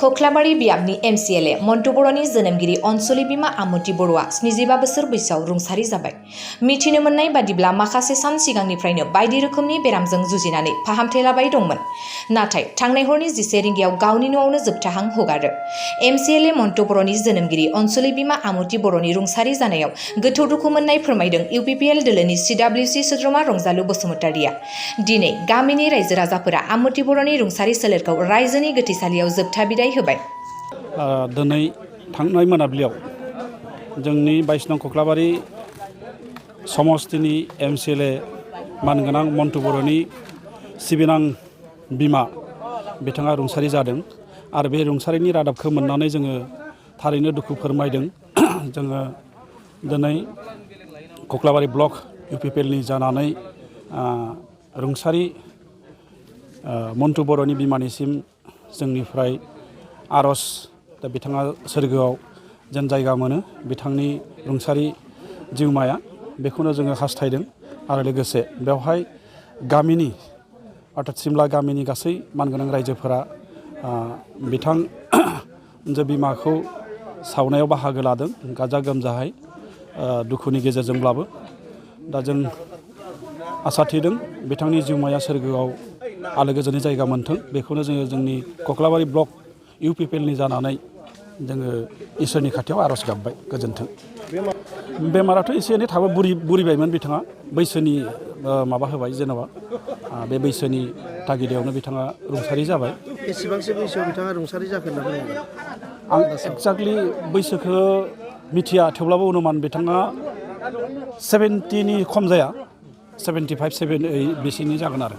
कक्लाबारि बियाबनि MCLA मन्टु बर'नि जोनोमगिरि अनसुलि बिमा आमत बर'आ 75 बोसोर बैसोआव रुंसारि जाबाय। मिथिनो मोननाय बादिब्ला माखासे सान सिगांनिफ्रायनो बायदि रोखोमनि बेरामजों जुजिनानै फाहामथाय लाबाय दंमोन। नाथाय थांनाय हरनि 11 रिंगायाव गावनि न'आवनो जोबथाहां हगारो। MCLA मन्टु बर'नि जोनोमगिरि अनसुलि बिमा आमत बर'नि रुंसारि जानायाव गोथौ दुखु मोननाय फोरमायदों UPPL दोलोनि CWC सोद्रोमा रंजालु बसुमतारिया। दिनै गामिनि रायजो राजाफोरा आमत बर'नि रुंसारि सोलेरखौ रायजोनि गोथैसालियाव जोबथा बिदाय होबाय। दिनै थांनाय मोनाबिलियाव जोंनि 22 नं कक्लाबारि समस्तिनि MCLA मानगोनां मन्टु बर'नि सिबिनां बिमा बिथाङा रुंसारि जादों आरो बे रुंसारिनि रादाबखौ मोननानै जोङो थारैनो दुखु फोरमायदों। जोङो दिनै कक्लाबारि ब्लक UPPL नि जानानै रुंसारि मन्टु बर'नि बिमानिसिम जोंनिफ्राय आर'ज दा बिथाङा सोरगोआव जेन जायगा मोनो बिथांनि रुंसारि जिउमाया बेखौनो जोङो हास्थायदों आरो लोगोसे बेवहाय गामिनि अर्थात सिमला गामिनि गासै मानगोनां रायजोफोरा बिथां बिमाखौ सावनायाव बाहागो लादों गाजा गोमजायै दुखुनि गेजेरजोंब्लाबो। दा जों आसा थिदों बिथांनि जिउमाया सोरगोआव आलो गोजोननि जायगा मोनथों बेखौनो जोङो जोंनि कक्लाबारि ब्लक UPPL नि जानानै जोङो इसोरनि खाथियाव आर'ज गाबबाय गोजोन्थों। बेमाराथ' एसे एनै थाबो बुरिबायमोन बिथाङा बैसोनि माबा होबाय जेनेबा बे बैसोनि थागिदायावनो बिथाङा रुंसारि जाबाय। बेसेबांसो बैसोआव बिथाङा रुंसारि जाखो होनना बुङो? आं एक्जाक्टलि बैसोखौ मिथिया थेवब्लाबो अनुमान बिथाङा 70नि खम जाया 75-78 बेसिनि जागोन आरो।